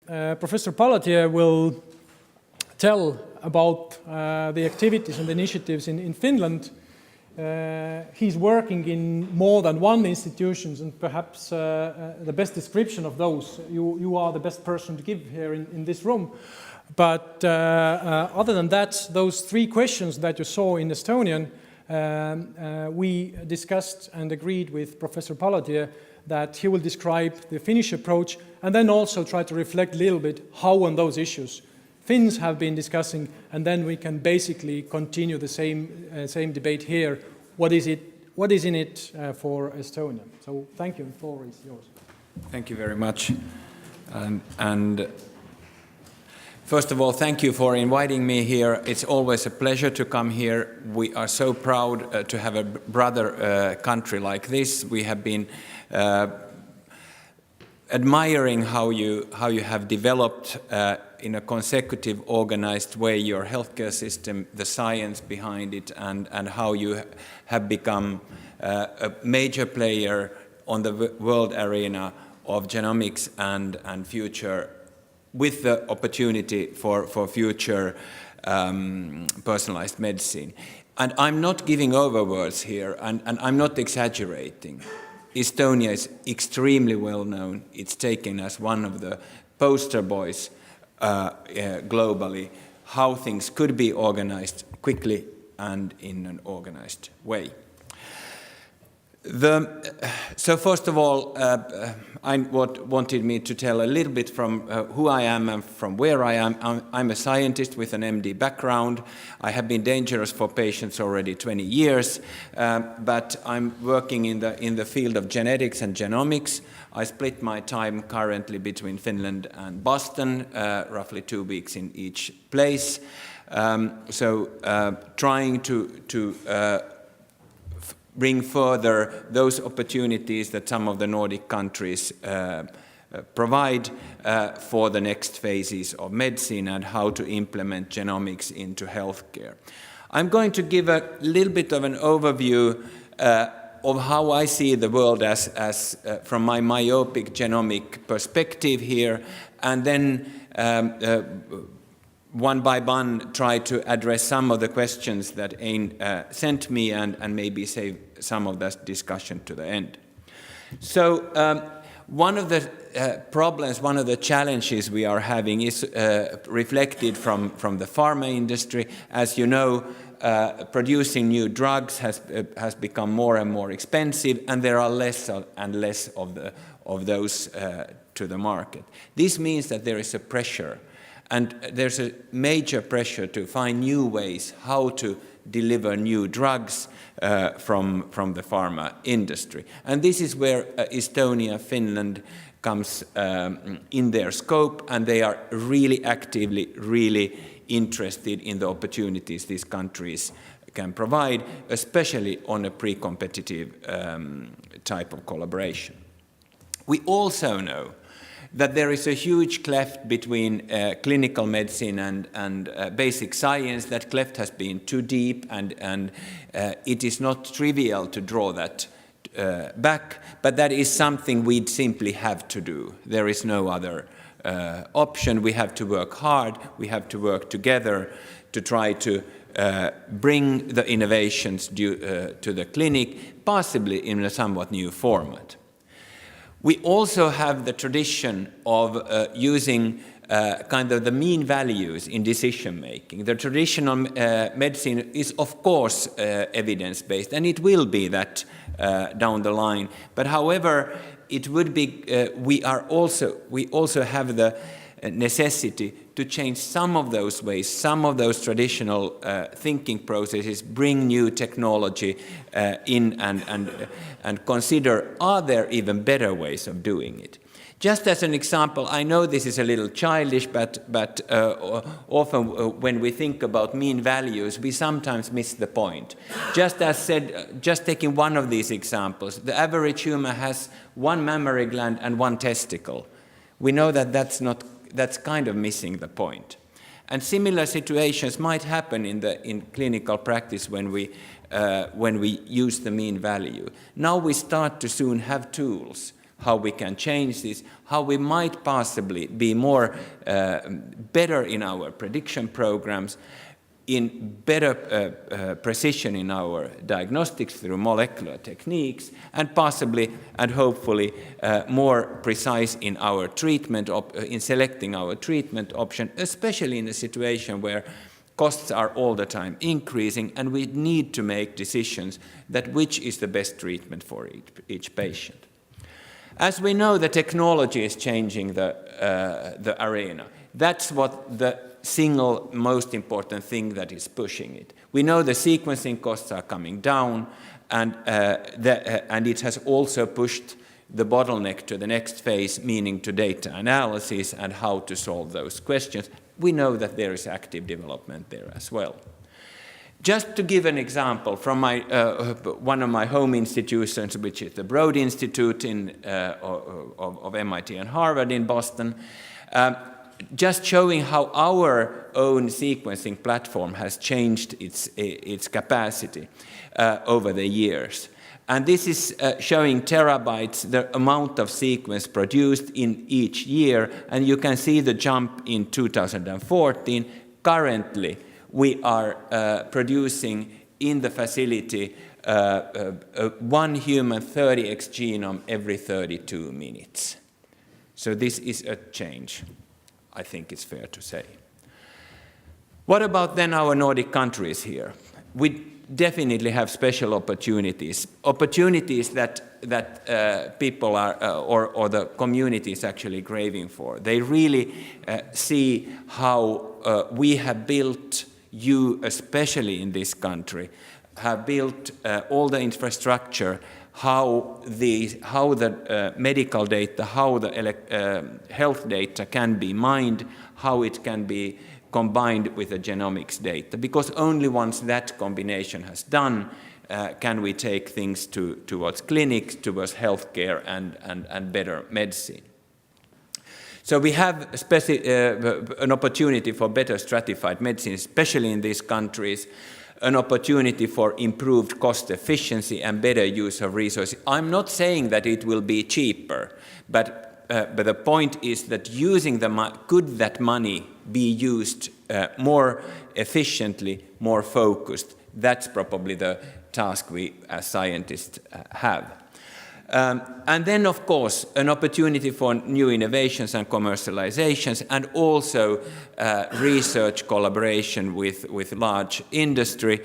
Professor Palotie will tell about the activities and initiatives in Finland. He's working in more than one institution, and perhaps the best description of those, you are the best person to give here in this room. But other than that, those three questions that you saw in Estonian, we discussed and agreed with Professor Palotie that he will describe the Finnish approach and then also try to reflect a little bit how on those issues Finns have been discussing, and then we can basically continue the same debate here. What is in it for Estonia? So thank you, the floor is yours. Thank you very much. And first of all, thank you for inviting me here. It's always a pleasure to come here. We are so proud to have a brother country like this. We have been admiring how you have developed in a consecutive, organized way your healthcare system, the science behind it, and how you have become a major player on the world arena of genomics and future, with the opportunity for future personalized medicine. And I'm not giving over words here, and I'm not exaggerating. Estonia is extremely well known. It's taken as one of the poster boys globally, how things could be organized quickly and in an organized way. So first of all, I wanted me to tell a little bit from who I am and from where I am. I'm a scientist with an MD background. I have been dangerous for patients already 20 years, but I'm working in the field of genetics and genomics. I split my time currently between Finland and Boston, roughly 2 weeks in each place. Trying to bring further those opportunities that some of the Nordic countries provide for the next phases of medicine and how to implement genomics into healthcare. I'm going to give a little bit of an overview of how I see the world as from my myopic genomic perspective here, and then one by one try to address some of the questions that Ain sent me and maybe save some of that discussion to the end. So one of the problems, one of the challenges we are having is reflected from the pharma industry. As you know, producing new drugs has become more and more expensive, and there are less and less of those to the market. This means that there is a pressure, and there's a major pressure to find new ways how to deliver new drugs from the pharma industry. And this is where Estonia, Finland comes in their scope, and they are really actively, really interested in the opportunities these countries can provide, especially on a pre-competitive type of collaboration. We also know that there is a huge cleft between clinical medicine and basic science. That cleft has been too deep, and it is not trivial to draw that back, but that is something we'd simply have to do. There is no other option. We have to work hard, we have to work together to try to bring the innovations to the clinic, possibly in a somewhat new format. We also have the tradition of using kind of the mean values in decision making. The traditional medicine is, of course, evidence-based, and it will be that down the line. But however, it would be. We also have the necessity to change some of those ways, some of those traditional thinking processes, bring new technology in and consider, are there even better ways of doing it? Just as an example, I know this is a little childish, but often when we think about mean values, we sometimes miss the point. Just as said, just taking one of these examples, the average human has one mammary gland and one testicle. We know that that's kind of missing the point. And similar situations might happen in clinical practice when we use the mean value. Now we start to soon have tools how we can change this, how we might possibly be more better in our prediction programs, in better precision in our diagnostics through molecular techniques, and possibly and hopefully more precise in our treatment, in selecting our treatment option, especially in a situation where costs are all the time increasing and we need to make decisions that which is the best treatment for each patient. As we know, the technology is changing the arena. That's what the single most important thing that is pushing it. We know the sequencing costs are coming down, and it has also pushed the bottleneck to the next phase, meaning to data analysis and how to solve those questions. We know that there is active development there as well. Just to give an example from one of my home institutions, which is the Broad Institute of MIT and Harvard in Boston, just showing how our own sequencing platform has changed its capacity over the years. And this is showing terabytes, the amount of sequence produced in each year, and you can see the jump in 2014. Currently, we are producing in the facility 1 human 30x genome every 32 minutes. So this is a change, I think it's fair to say. What about then our Nordic countries here? We definitely have special opportunities that people are, or the community is actually craving for. They really see how we have built, you especially in this country, have built all the infrastructure, how the medical data, how the health data can be mined, how it can be combined with the genomics data. Because only once that combination has done, can we take things towards clinics, towards healthcare and better medicine. So we have an opportunity for better stratified medicine, especially in these countries, an opportunity for improved cost efficiency and better use of resources. I'm not saying that it will be cheaper, but the point is that could that money be used more efficiently, more focused? That's probably the task we as scientists have. And then, of course, an opportunity for new innovations and commercializations, and also research collaboration with large industry,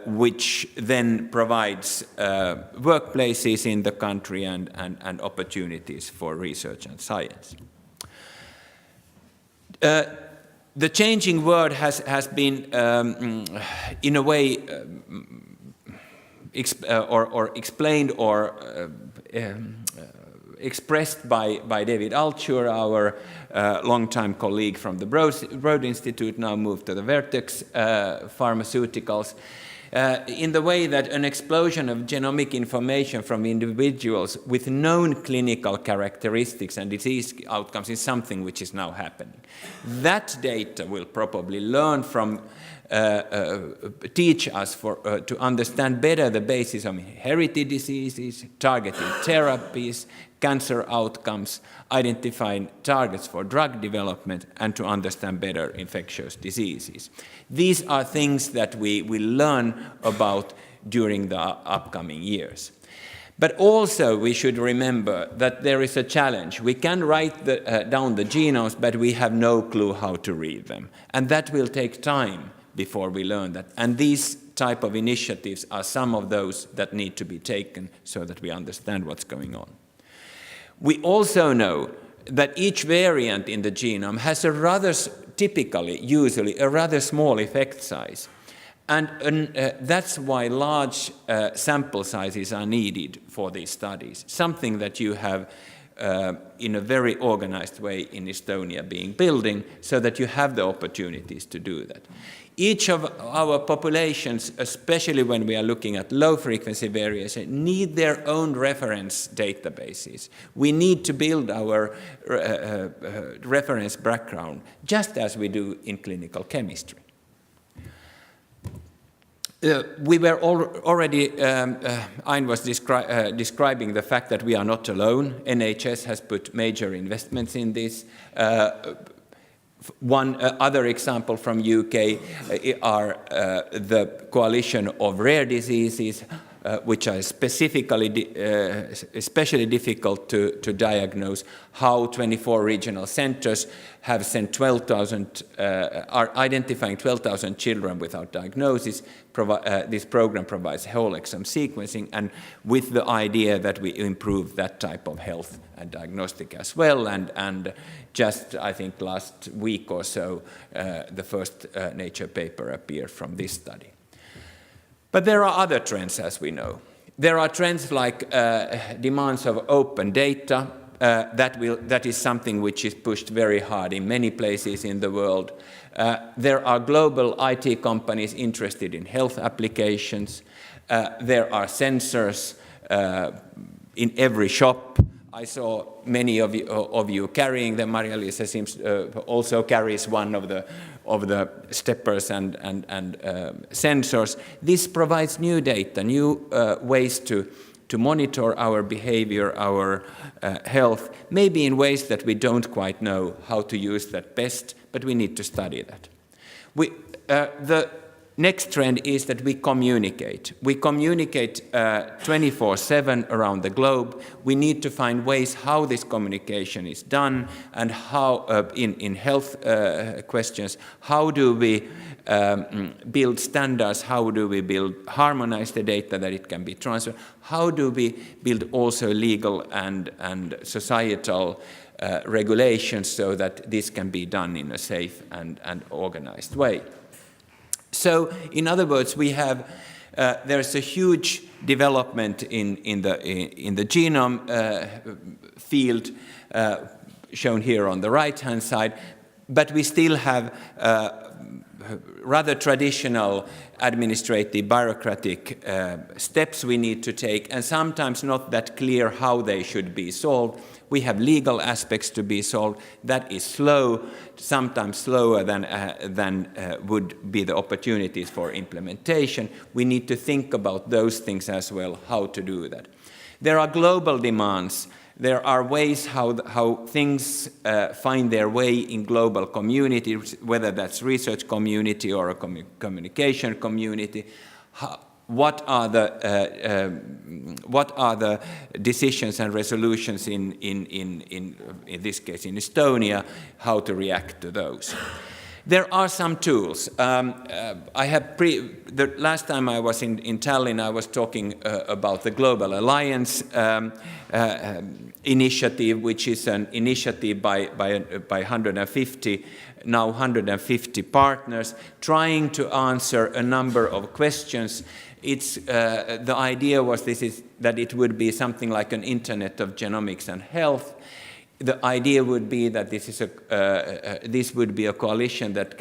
which then provides workplaces in the country and opportunities for research and science. The changing world has been, in a way, explained or expressed by David Altshuler, our longtime colleague from the Broad Institute, now moved to the Vertex Pharmaceuticals, in the way that an explosion of genomic information from individuals with known clinical characteristics and disease outcomes is something which is now happening. That data will probably learn from teach us to understand better the basis of inherited diseases, targeted therapies, cancer outcomes, identifying targets for drug development, and to understand better infectious diseases. These are things that we will learn about during the upcoming years. But also we should remember that there is a challenge. We can write down the genomes, but we have no clue how to read them. And that will take time before we learn that. And these type of initiatives are some of those that need to be taken so that we understand what's going on. We also know that each variant in the genome has usually a rather small effect size. And that's why large sample sizes are needed for these studies, something that you have in a very organized way in Estonia building, so that you have the opportunities to do that. Each of our populations, especially when we are looking at low-frequency variation, need their own reference databases. We need to build our reference background, just as we do in clinical chemistry. We were already, Ain was describing the fact that we are not alone. NHS has put major investments in this. One other example from UK are the coalition of rare diseases, which are especially difficult to diagnose, how 24 regional centers have sent 12,000, are identifying 12,000 children without diagnosis. This program provides whole exome sequencing, and with the idea that we improve that type of health and diagnostic as well. And just, I think, last week or so, the first Nature paper appeared from this study. But there are other trends, as we know. There are trends like demands of open data. That is something which is pushed very hard in many places in the world. There are global IT companies interested in health applications. There are sensors in every shop. I saw many of you carrying them. Maria-Lisa seems also carries one of the steppers and sensors. This provides new data, new ways to monitor our behavior, our health, maybe in ways that we don't quite know how to use that best, but we need to study that. The next trend is that we communicate. We communicate 24/7 around the globe. We need to find ways how this communication is done, and how, in health questions, how do we build standards, how do we harmonize the data that it can be transferred, how do we build also legal and societal regulations so that this can be done in a safe and organized way. So, in other words, we have there's a huge development in the genome field, shown here on the right-hand side, but we still have rather traditional administrative bureaucratic steps we need to take, and sometimes not that clear how they should be solved. We have legal aspects to be solved. That is slow, sometimes slower than would be the opportunities for implementation. We need to think about those things as well, how to do that. There are global demands. There are ways how things find their way in global communities, whether that's research community or a communication community. What are the decisions and resolutions in this case in Estonia? How to react to those? There are some tools. The last time I was in Tallinn, I was talking about the Global Alliance initiative, which is an initiative by 150 partners, trying to answer a number of questions. The idea was that it would be something like an internet of genomics and health. The idea would be that this would be a coalition that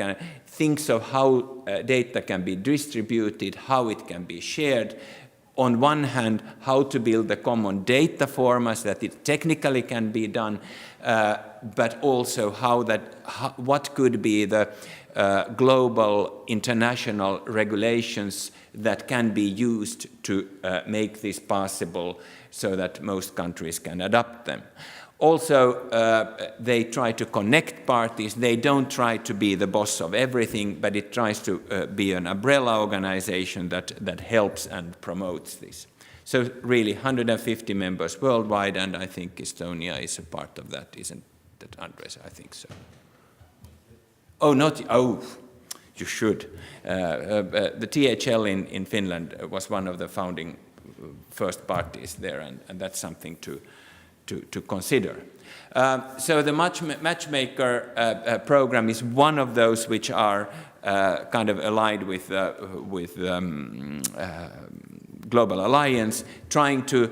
thinks of how data can be distributed, how it can be shared. On one hand, how to build the common data formats that it technically can be done, but also what could be the global international regulations that can be used to make this possible so that most countries can adopt them. Also, they try to connect parties. They don't try to be the boss of everything, but it tries to be an umbrella organization that helps and promotes this. So really 150 members worldwide, and I think Estonia is a part of that, isn't it, Andres? I think so. You should. The THL in Finland was one of the founding first parties there, and that's something to consider. So the Matchmaker program is one of those which are kind of allied with Global Alliance, trying to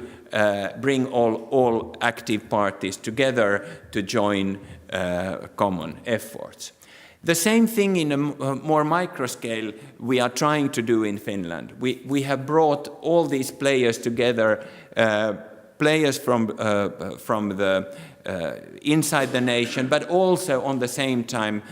bring all active parties together to join common efforts. The same thing in a more micro scale we are trying to do in Finland. We have brought all these players together, players from the inside the nation, but also on the same time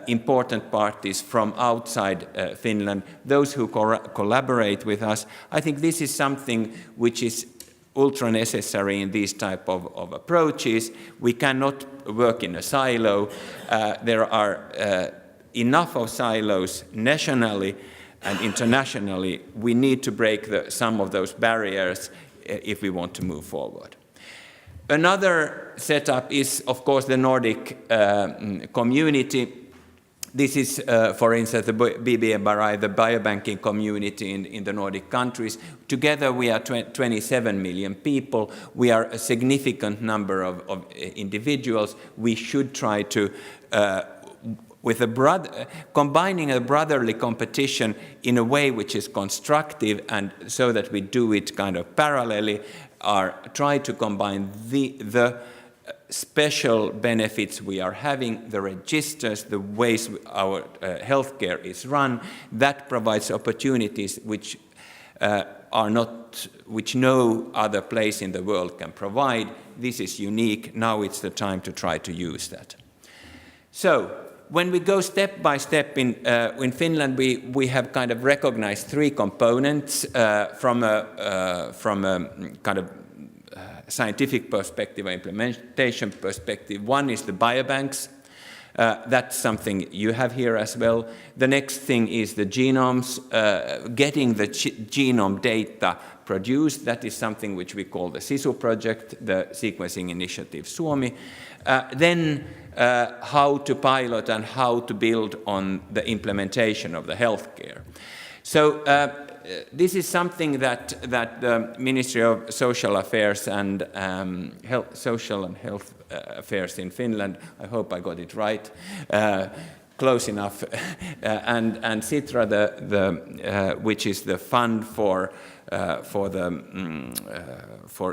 important parties from outside Finland, those who collaborate with us. I think this is something which is ultra necessary in these type of approaches. We cannot work in a silo. There are enough of silos nationally and internationally. We need to break some of those barriers if we want to move forward. Another setup is, of course, the Nordic community. This is, for instance, the BBMRI, the biobanking community in the Nordic countries. Together we are 27 million people. We are a significant number of individuals. We should try to, combining a brotherly competition in a way which is constructive, and so that we do it kind of parallelly, try to combine the special benefits we are having, the registers, the ways our healthcare is run. That provides opportunities which which no other place in the world can provide. This is unique. Now it's the time to try to use that. So when we go step by step in Finland, we have kind of recognized three components from a kind of scientific perspective, implementation perspective. One is the biobanks. That's something you have here as well. The next thing is the genomes, getting the genome data produced. That is something which we call the SISU project, the Sequencing Initiative Suomi. Then how to pilot and how to build on the implementation of the healthcare. So this is something that the Ministry of Social Affairs and Social and Health Affairs in Finland, I hope I got it right, close enough, and Sitra, which is the fund for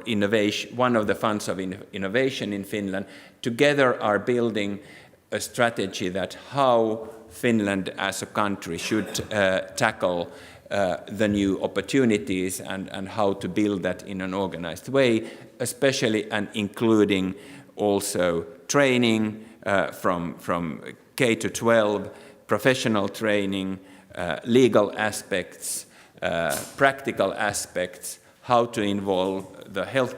innovation, one of the funds of innovation in Finland, together are building a strategy that how Finland as a country should tackle the new opportunities and how to build that in an organized way, especially and including also training from K to 12, professional training, legal aspects, practical aspects, how to involve the health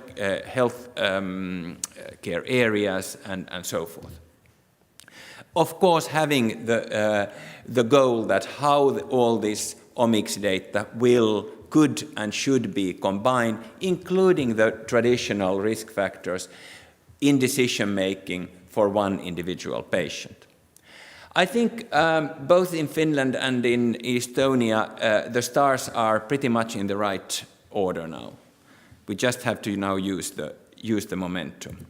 care areas and so forth. Of course, having the goal that how all this omics data could and should be combined, including the traditional risk factors in decision-making for one individual patient. I think both in Finland and in Estonia, the stars are pretty much in the right order now. We just have to now use the momentum.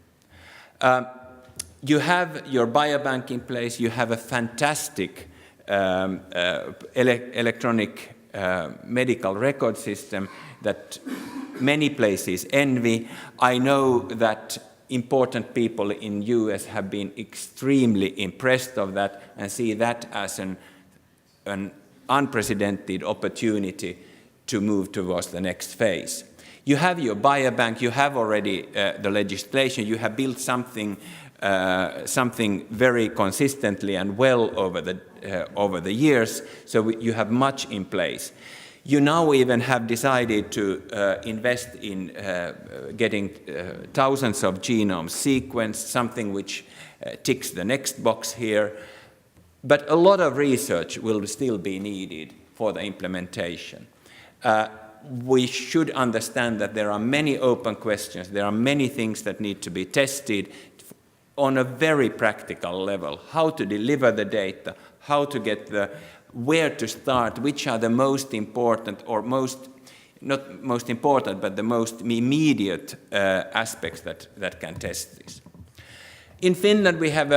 You have your biobank in place. You have a fantastic electronic medical record system that many places envy. I know that important people in US have been extremely impressed of that and see that as an unprecedented opportunity to move towards the next phase. You have your biobank, you have already the legislation, you have built something very consistently and well over the years, so you have much in place. You now even have decided to invest in getting thousands of genomes sequenced, something which ticks the next box here. But a lot of research will still be needed for the implementation. We should understand that there are many open questions, there are many things that need to be tested on a very practical level. How to deliver the data, how to get where to start, which are the most important or not most important, but the most immediate aspects that can test this. In Finland, we have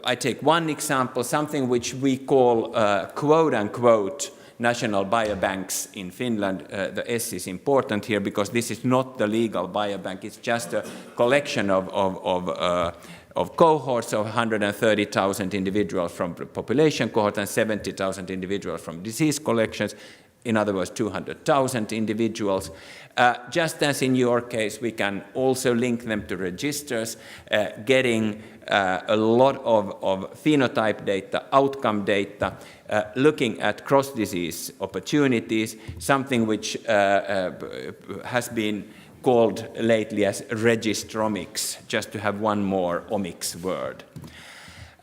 I take one example, something which we call quote-unquote national biobanks in Finland. The S is important here because this is not the legal biobank. It's just a collection of cohorts of 130,000 individuals from the population cohort and 70,000 individuals from disease collections. in other words, 200,000 individuals. Just as in your case, we can also link them to registers, getting a lot of phenotype data, outcome data, looking at cross-disease opportunities, something which has been called lately as registromics, just to have one more omics word.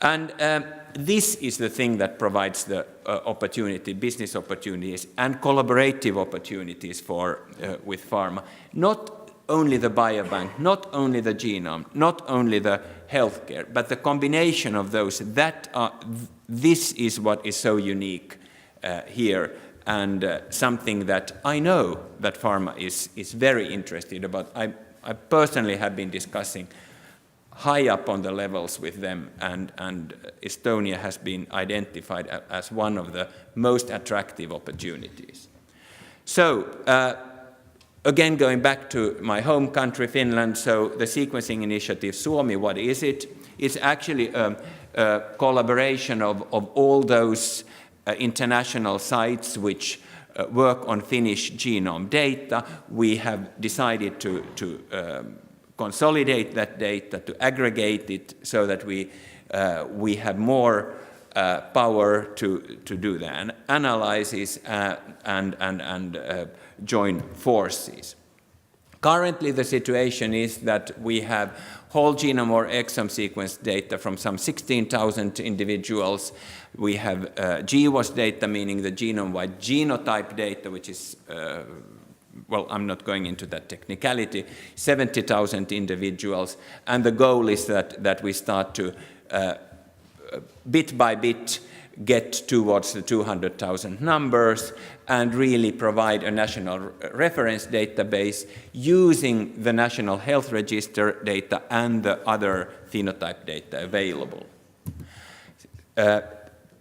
And this is the thing that provides the opportunity, business opportunities and collaborative opportunities for with pharma. Not only the biobank, not only the genome, not only the healthcare, but the combination of those. This is what is so unique here, and something that I know that pharma is very interested about. I personally have been discussing high up on the levels with them, and Estonia has been identified as one of the most attractive opportunities. So, again, going back to my home country, Finland, so the sequencing initiative, Suomi, what is it? It's actually a collaboration of all those international sites which work on Finnish genome data. We have decided to consolidate that data, to aggregate it so that we have more power to do the analysis and join forces. Currently, the situation is that we have whole genome or exome sequence data from some 16,000 individuals. We have GWAS data, meaning the genome-wide genotype data, which is well, I'm not going into that technicality, 70,000 individuals, and the goal is that we start to, bit by bit, get towards the 200,000 numbers and really provide a national reference database using the National Health Register data and the other phenotype data available.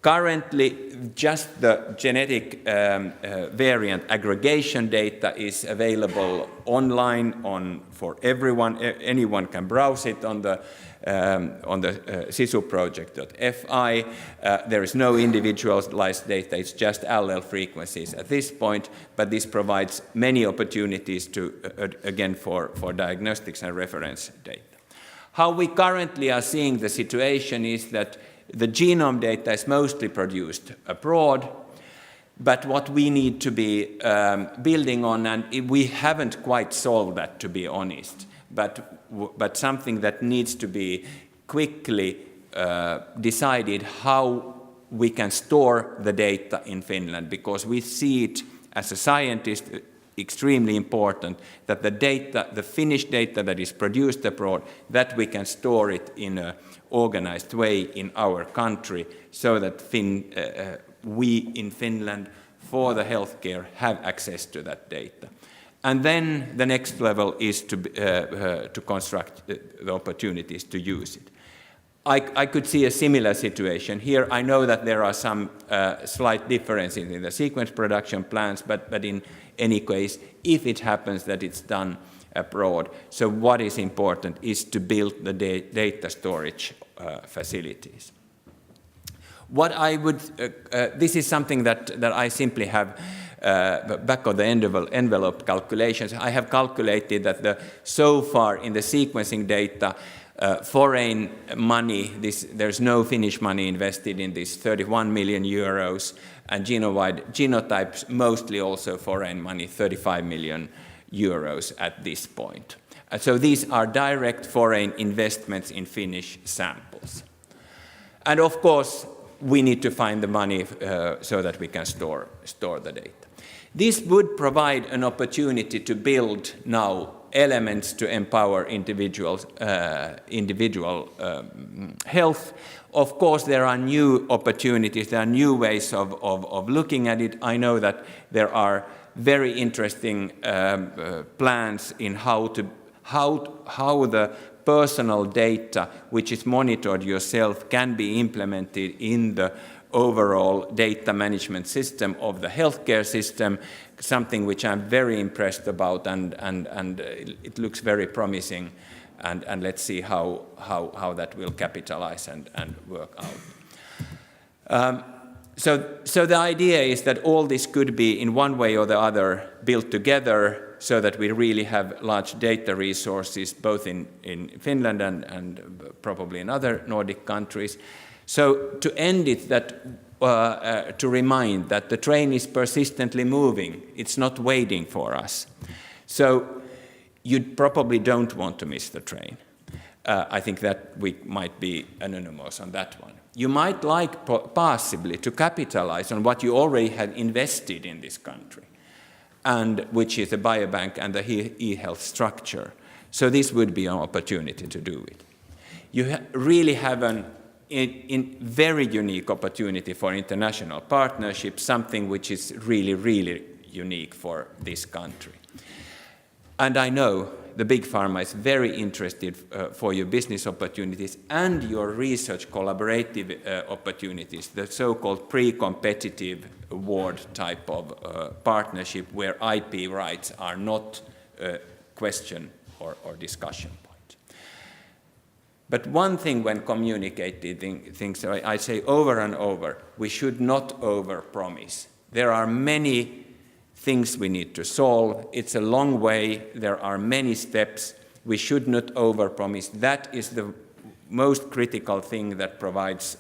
Currently, just the genetic variant aggregation data is available online for everyone. Anyone can browse it on the sisuproject.fi. There is no individualized data, it's just allele frequencies at this point, but this provides many opportunities to, again, for diagnostics and reference data. How we currently are seeing the situation is that the genome data is mostly produced abroad, but what we need to be building on, and we haven't quite solved that, to be honest, but something that needs to be quickly decided, how we can store the data in Finland, because we see it as a scientist extremely important that the data, the Finnish data that is produced abroad, that we can store it in an organized way in our country, so that we in Finland for the healthcare have access to that data. And then the next level is to construct the opportunities to use it. I could see a similar situation here. I know that there are some slight differences in the sequence production plans, but in any case, if it happens that it's done abroad, so what is important is to build the data storage facilities. What I would, this is something that I simply have back of the envelope calculations. I have calculated that so far in the sequencing data, foreign money, there's no Finnish money invested in this, 31 million euros, and genome-wide genotypes, mostly also foreign money, 35 million euros at this point. So these are direct foreign investments in Finnish samples. And of course, we need to find the money so that we can store the data. This would provide an opportunity to build now elements to empower individual health. Of course, there are new opportunities, there are new ways of looking at it. I know that there are very interesting plans in how the personal data, which is monitored yourself, can be implemented in the overall data management system of the healthcare system, something which I'm very impressed about, and it looks very promising, and let's see how that will capitalize and work out. So the idea is that all this could be in one way or the other built together so that we really have large data resources both in Finland and probably in other Nordic countries. So to end it, to remind that the train is persistently moving, it's not waiting for us. So you probably don't want to miss the train. I think that we might be anonymous on that one. You might like possibly to capitalize on what you already have invested in this country, and which is the biobank and the e-health structure. So this would be an opportunity to do it. You really have an very unique opportunity for international partnership, something which is really, really unique for this country. And I know the big pharma is very interested for your business opportunities and your research collaborative opportunities, the so-called pre-competitive award type of partnership where IP rights are not a question or discussion point. But one thing when communicating things, I say over and over, we should not overpromise. There are many things we need to solve. It's a long way. There are many steps. We should not overpromise. That is the most critical thing that provides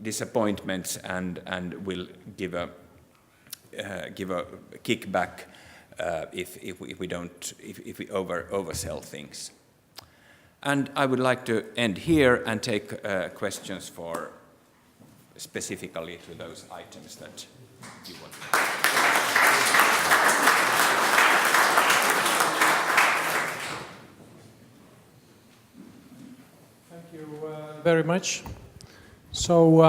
disappointments and will give a kickback if we oversell things. And I would like to end here and take questions for specifically to those items that you want. Thank you very much. So,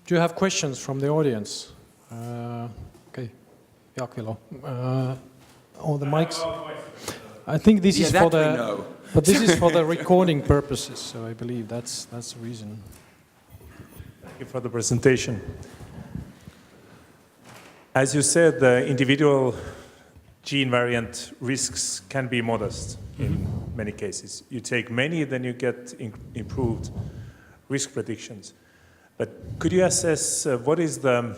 do you have questions from the audience? Okay, Jakilo, all the mics. I think this is for the. But this is for the recording purposes, so I believe that's the reason. Thank you for the presentation. As you said, the individual gene variant risks can be modest in many cases. You take many, then you get improved risk predictions. But could you assess what is the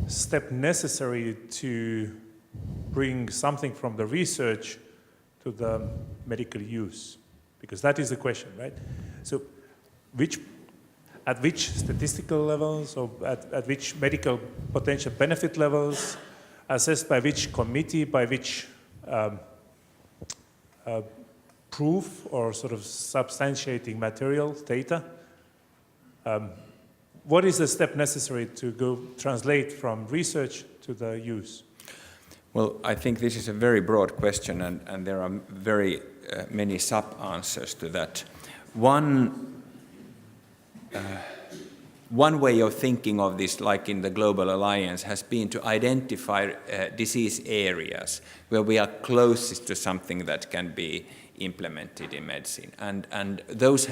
step necessary to bring something from the research to the medical use? Because that is the question, right? So at which statistical levels or at which medical potential benefit levels, assessed by which committee, by which proof or sort of substantiating material, data? What is the step necessary to go translate from research to the use? Well, I think this is a very broad question, and there are very many sub-answers to that. One way of thinking of this, like in the Global Alliance, has been to identify disease areas where we are closest to something that can be implemented in medicine. And those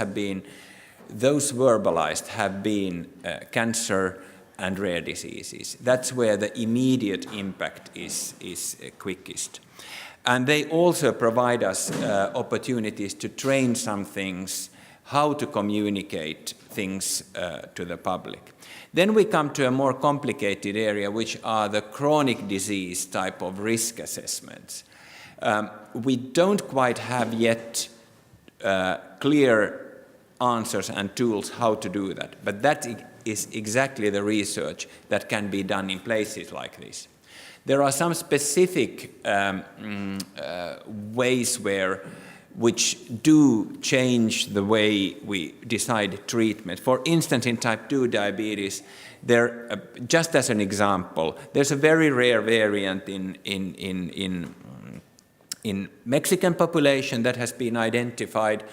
verbalized have been cancer and rare diseases. That's where the immediate impact is quickest. And they also provide us opportunities to train some things, how to communicate things to the public. Then we come to a more complicated area, which are the chronic disease type of risk assessments. We don't quite have yet clear answers and tools how to do that, but that is exactly the research that can be done in places like this. There are some specific ways which do change the way we decide treatment. For instance, in type 2 diabetes, just as an example, there's a very rare variant in Mexican population that has been identified,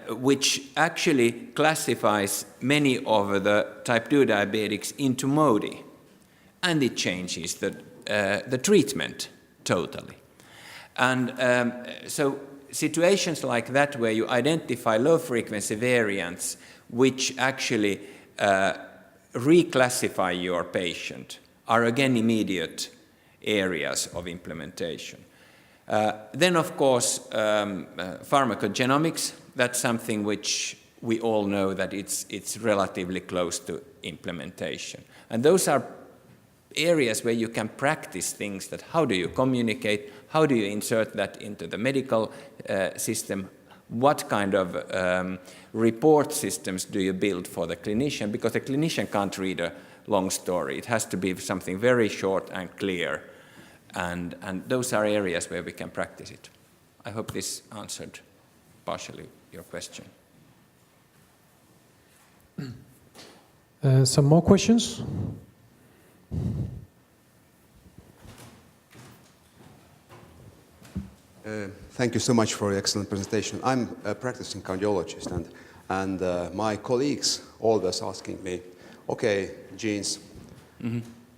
which actually classifies many of the type 2 diabetics into MODY, and it changes the treatment totally. And so situations like that where you identify low-frequency variants which actually reclassify your patient are again immediate areas of implementation. Then, of course, pharmacogenomics, that's something which we all know that it's relatively close to implementation. And those are areas where you can practice things, that how do you communicate, how do you insert that into the medical system, what kind of report systems do you build for the clinician, because the clinician can't read a long story. It has to be something very short and clear, and those are areas where we can practice it. I hope this answered partially your question. Some more questions? Thank you so much for your excellent presentation. I'm a practicing cardiologist, and my colleagues always asking me, okay, genes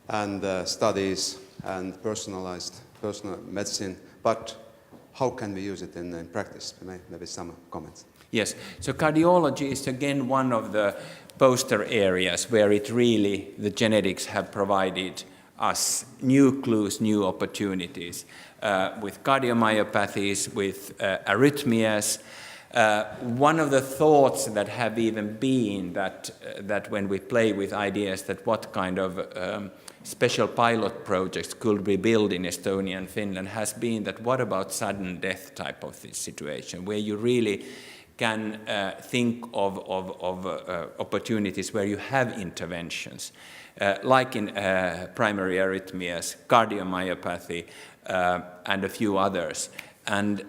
and studies and personal medicine, but how can we use it in practice? Maybe some comments. Yes, so cardiology is again one of the poster areas where it really, the genetics have provided us new clues, new opportunities with cardiomyopathies, with arrhythmias. One of the thoughts that have even been that when we play with ideas that what kind of special pilot projects could be built in Estonia and Finland has been that what about sudden death type of this situation, where you really can think of opportunities where you have interventions, like in primary arrhythmias, cardiomyopathy, and a few others. And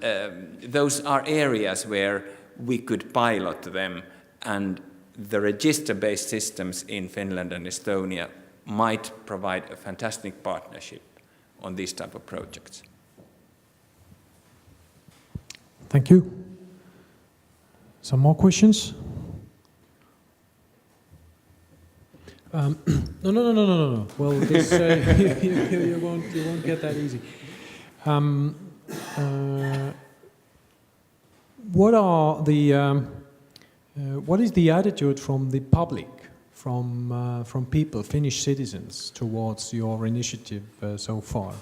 those are areas where we could pilot them, and the register-based systems in Finland and Estonia might provide a fantastic partnership on these type of projects. Thank you. Some more questions? No. Well, this, you won't get that easy. What is the attitude from the public, from people, Finnish citizens, towards your initiative so far?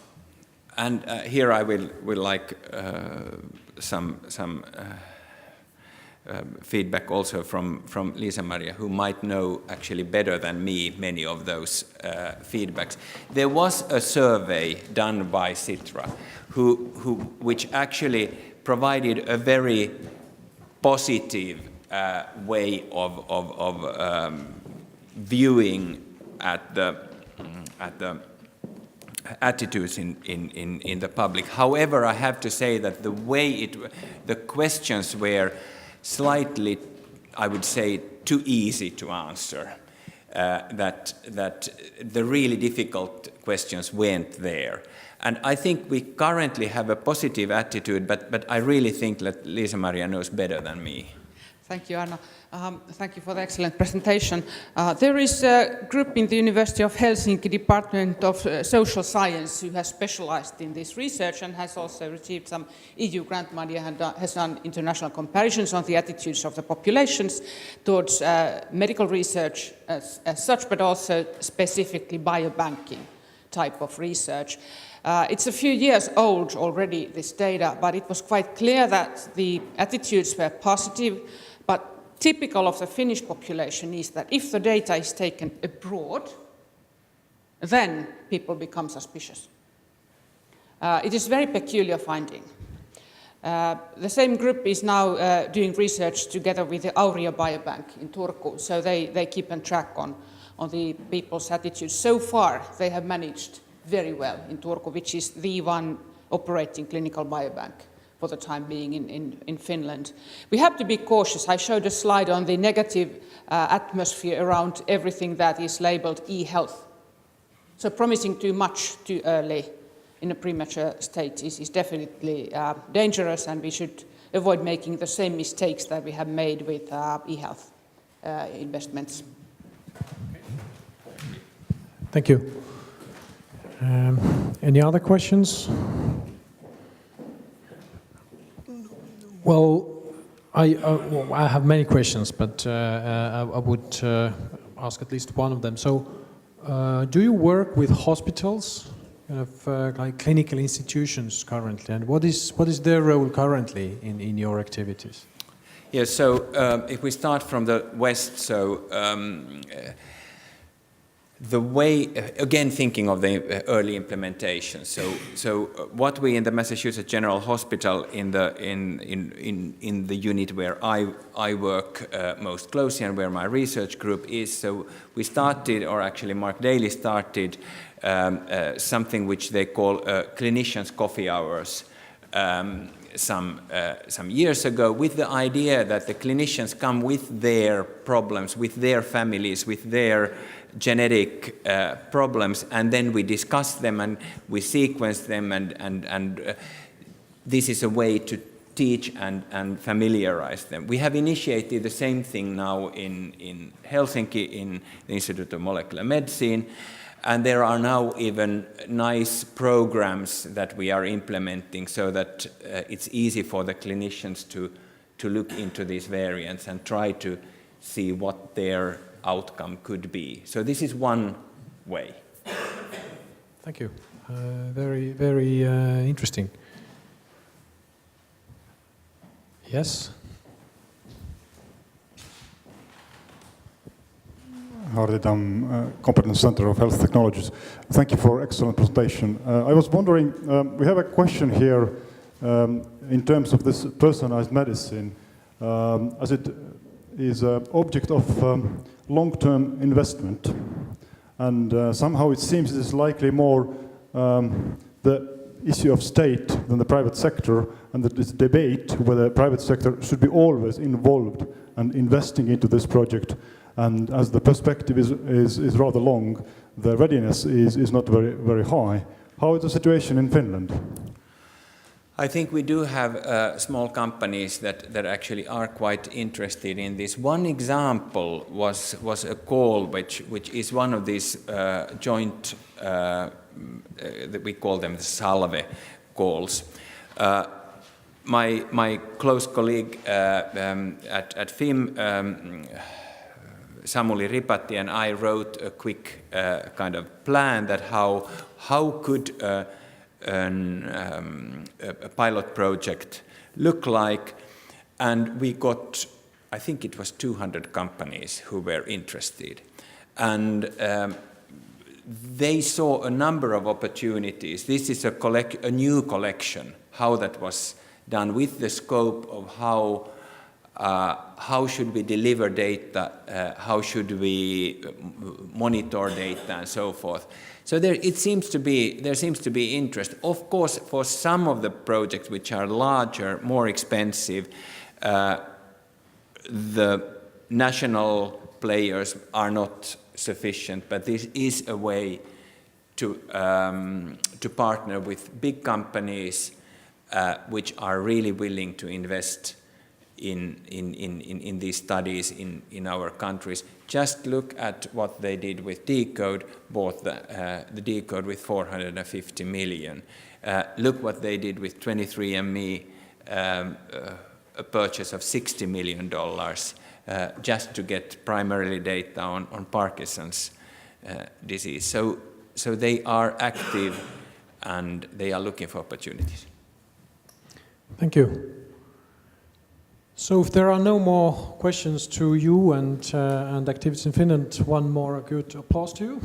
And here I will like some feedback also from Liisa-Maria, who might know actually better than me many of those feedbacks. There was a survey done by Sitra, which actually provided a very positive way of viewing at the attitudes in the public. However, I have to say that the way the questions were slightly, I would say, too easy to answer. That the really difficult questions weren't there. And I think we currently have a positive attitude, but I really think that Liisa-Maria knows better than me. Thank you, Aarno. Thank you for the excellent presentation. There is a group in the University of Helsinki Department of Social Science who has specialized in this research and has also received some EU grant money and has done international comparisons on the attitudes of the populations towards medical research as such, but also specifically biobanking type of research. It's a few years old already, this data, but it was quite clear that the attitudes were positive, but typical of the Finnish population is that if the data is taken abroad, then people become suspicious. It is a very peculiar finding. The same group is now doing research together with the Auria Biobank in Turku, so they keep on track on the people's attitudes. So far, they have managed very well in Turku, which is the one operating clinical biobank for the time being in Finland. We have to be cautious. I showed a slide on the negative atmosphere around everything that is labeled e-health. So promising too much too early in a premature state is definitely dangerous, and we should avoid making the same mistakes that we have made with e-health investments. Thank you. Any other questions? Well, I have many questions, but I would ask at least one of them. So, do you work with hospitals, like clinical institutions currently, and what is their role currently in your activities? Yeah, so if we start from the west, so the way, again thinking of the early implementation, so what we in the Massachusetts General Hospital in the unit where I work most closely and where my research group is, so we started, or actually Mark Daly started, something which they call clinicians' coffee hours some years ago, with the idea that the clinicians come with their problems, with their families, with their genetic problems, and then we discuss them and we sequence them, and this is a way to teach and familiarize them. We have initiated the same thing now in Helsinki in the Institute of Molecular Medicine, and there are now even nice programs that we are implementing so that it's easy for the clinicians to look into these variants and try to see what their outcome could be. So this is one way. Thank you. Very, very interesting. Yes? Hardy Dam, Competence Center of Health Technologies. Thank you for excellent presentation. I was wondering, we have a question here in terms of this personalized medicine, as it is an object of long-term investment, and somehow it seems it is likely more the issue of state than the private sector, and that this debate whether the private sector should be always involved and investing into this project. And as the perspective is rather long, the readiness is not very, very high. How is the situation in Finland? I think we do have small companies that actually are quite interested in this. One example was a call which is one of these joint, that we call them the Salve calls. My close colleague at FIM, Samuli Ripatti, and I wrote a quick kind of plan that how could a pilot project look like, and we got, I think it was 200 companies who were interested, and they saw a number of opportunities. This is a new collection, how that was done, with the scope of how should we deliver data, how should we monitor data, and so forth. So there seems to be interest. Of course, for some of the projects which are larger, more expensive, the national players are not sufficient. But this is a way to partner with big companies which are really willing to invest in these studies in our countries. Just look at what they did with Decode, bought the Decode with 450 million. Look what they did with 23andMe, a purchase of $60 million, just to get primarily data on Parkinson's disease. So they are active and they are looking for opportunities. Thank you. So if there are no more questions to you and activities in Finland, one more good applause to you.